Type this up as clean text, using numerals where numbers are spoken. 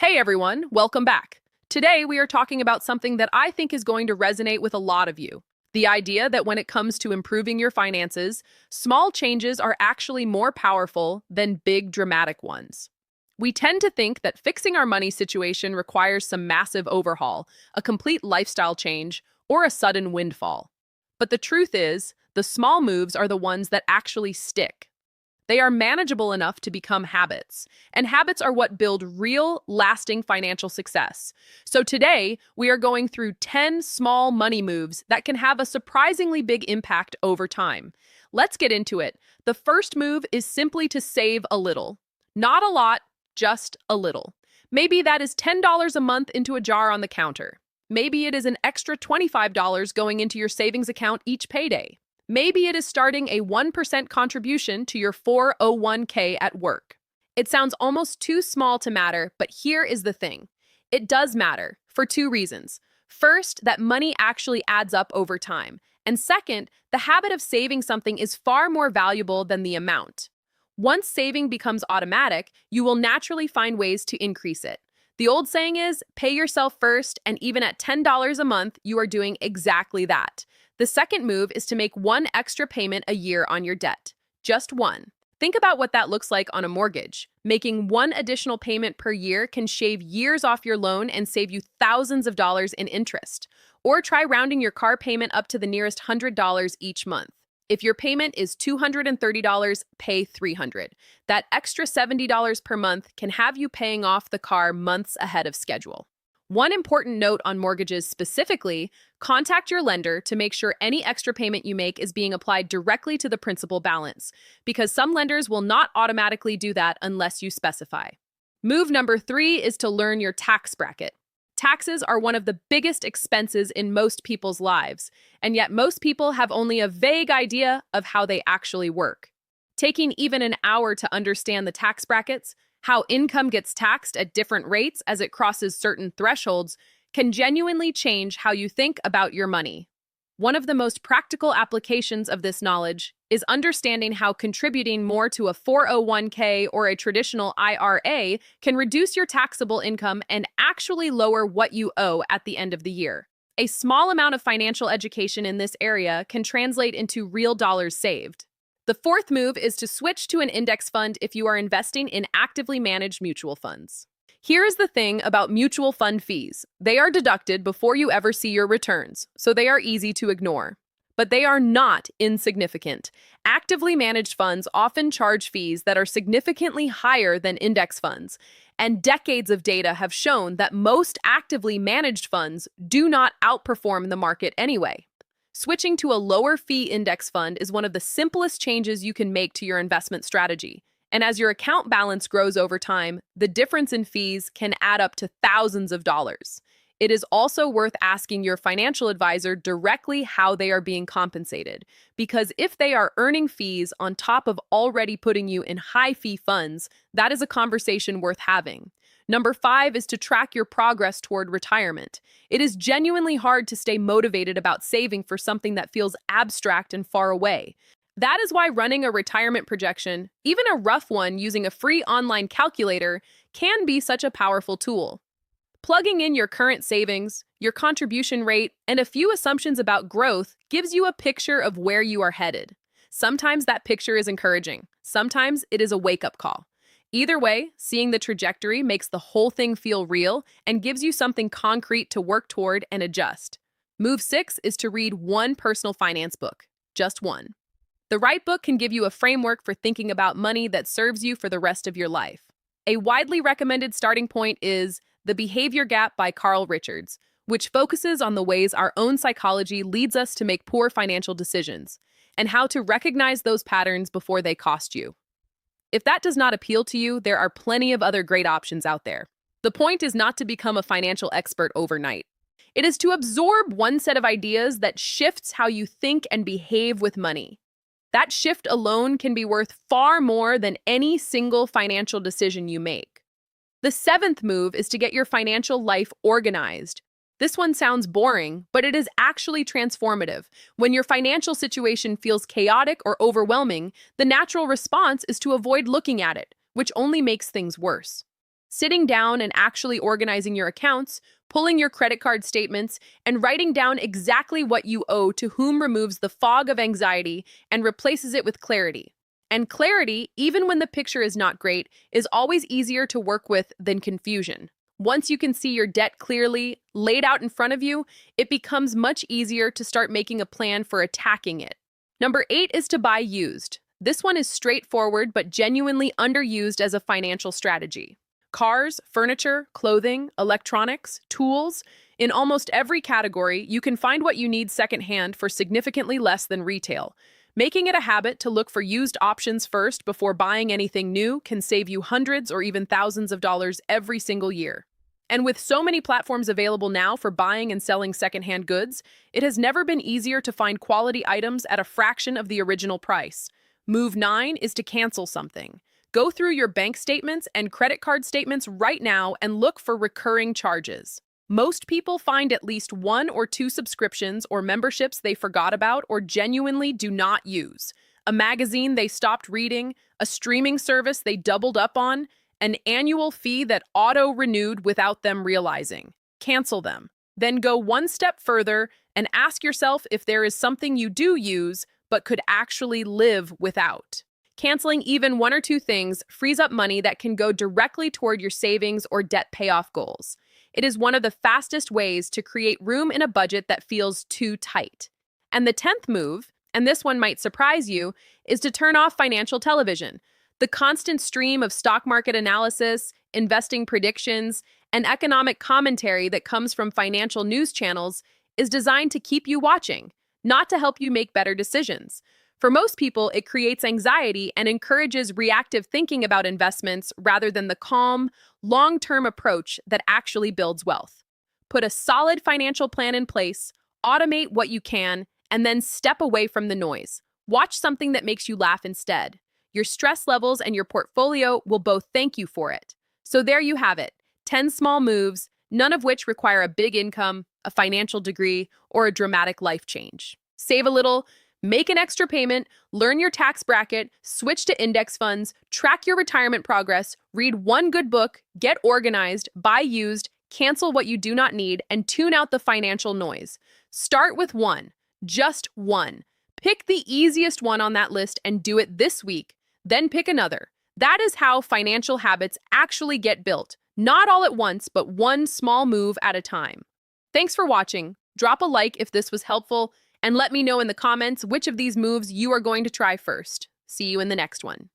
Hey everyone, welcome back. Today we are talking about something that I think is going to resonate with a lot of you. The idea that when it comes to improving your finances, small changes are actually more powerful than big dramatic ones. We tend to think that fixing our money situation requires some massive overhaul, a complete lifestyle change, or a sudden windfall. But the truth is, the small moves are the ones that actually stick. They are manageable enough to become habits, and habits are what build real, lasting financial success. So today, we are going through 10 small money moves that can have a surprisingly big impact over time. Let's get into it. The first move is simply to save a little. Not a lot, just a little. Maybe that is $10 a month into a jar on the counter. Maybe it is an extra $25 going into your savings account each payday. Maybe it is starting a 1% contribution to your 401k at work. It sounds almost too small to matter, but here is the thing. It does matter for two reasons. First, that money actually adds up over time. And second, the habit of saving something is far more valuable than the amount. Once saving becomes automatic, you will naturally find ways to increase it. The old saying is, pay yourself first, and even at $10 a month, you are doing exactly that. The second move is to make one extra payment a year on your debt. Just one. Think about what that looks like on a mortgage. Making one additional payment per year can shave years off your loan and save you thousands of dollars in interest. Or try rounding your car payment up to the nearest $100 each month. If your payment is $230, pay $300. That extra $70 per month can have you paying off the car months ahead of schedule. One important note on mortgages specifically, contact your lender to make sure any extra payment you make is being applied directly to the principal balance, because some lenders will not automatically do that unless you specify. Move number 3 is to learn your tax bracket. Taxes are one of the biggest expenses in most people's lives, and yet most people have only a vague idea of how they actually work. Taking even an hour to understand the tax brackets, how income gets taxed at different rates as it crosses certain thresholds, can genuinely change how you think about your money. One of the most practical applications of this knowledge is understanding how contributing more to a 401k or a traditional IRA can reduce your taxable income and actually lower what you owe at the end of the year. A small amount of financial education in this area can translate into real dollars saved. The fourth move is to switch to an index fund if you are investing in actively managed mutual funds. Here is the thing about mutual fund fees. They are deducted before you ever see your returns, so they are easy to ignore. But they are not insignificant. Actively managed funds often charge fees that are significantly higher than index funds, and decades of data have shown that most actively managed funds do not outperform the market anyway. Switching to a lower fee index fund is one of the simplest changes you can make to your investment strategy. And as your account balance grows over time, the difference in fees can add up to thousands of dollars. It is also worth asking your financial advisor directly how they are being compensated, because if they are earning fees on top of already putting you in high fee funds, that is a conversation worth having. Number 5 is to track your progress toward retirement. It is genuinely hard to stay motivated about saving for something that feels abstract and far away. That is why running a retirement projection, even a rough one using a free online calculator, can be such a powerful tool. Plugging in your current savings, your contribution rate, and a few assumptions about growth gives you a picture of where you are headed. Sometimes that picture is encouraging. Sometimes it is a wake-up call. Either way, seeing the trajectory makes the whole thing feel real and gives you something concrete to work toward and adjust. Move 6 is to read one personal finance book. Just one. The right book can give you a framework for thinking about money that serves you for the rest of your life. A widely recommended starting point is The Behavior Gap by Carl Richards, which focuses on the ways our own psychology leads us to make poor financial decisions, and how to recognize those patterns before they cost you. If that does not appeal to you, there are plenty of other great options out there. The point is not to become a financial expert overnight. It is to absorb one set of ideas that shifts how you think and behave with money. That shift alone can be worth far more than any single financial decision you make. The 7th move is to get your financial life organized. This one sounds boring, but it is actually transformative. When your financial situation feels chaotic or overwhelming, the natural response is to avoid looking at it, which only makes things worse. Sitting down and actually organizing your accounts, pulling your credit card statements, and writing down exactly what you owe to whom removes the fog of anxiety and replaces it with clarity. And clarity, even when the picture is not great, is always easier to work with than confusion. Once you can see your debt clearly, laid out in front of you, it becomes much easier to start making a plan for attacking it. Number 8 is to buy used. This one is straightforward but genuinely underused as a financial strategy. Cars, furniture, clothing, electronics, tools. In almost every category, you can find what you need secondhand for significantly less than retail. Making it a habit to look for used options first before buying anything new can save you hundreds or even thousands of dollars every single year. And with so many platforms available now for buying and selling secondhand goods, it has never been easier to find quality items at a fraction of the original price. Move 9 is to cancel something. Go through your bank statements and credit card statements right now and look for recurring charges. Most people find at least 1 or 2 subscriptions or memberships they forgot about or genuinely do not use. A magazine they stopped reading, a streaming service they doubled up on, an annual fee that auto-renewed without them realizing. Cancel them. Then go one step further and ask yourself if there is something you do use but could actually live without. Canceling even 1 or 2 things frees up money that can go directly toward your savings or debt payoff goals. It is one of the fastest ways to create room in a budget that feels too tight. And the 10th move, and this one might surprise you, is to turn off financial television. The constant stream of stock market analysis, investing predictions, and economic commentary that comes from financial news channels is designed to keep you watching, not to help you make better decisions. For most people, it creates anxiety and encourages reactive thinking about investments rather than the calm, long-term approach that actually builds wealth. Put a solid financial plan in place, automate what you can, and then step away from the noise. Watch something that makes you laugh instead. Your stress levels and your portfolio will both thank you for it. So there you have it, 10 small moves, none of which require a big income, a financial degree, or a dramatic life change. Save a little, make an extra payment, learn your tax bracket, switch to index funds, track your retirement progress, read one good book, get organized, buy used, cancel what you do not need, and tune out the financial noise. Start with one, just one. Pick the easiest one on that list and do it this week. Then pick another. That is how financial habits actually get built. Not all at once, but one small move at a time. Thanks for watching. Drop a like if this was helpful, and let me know in the comments which of these moves you are going to try first. See you in the next one.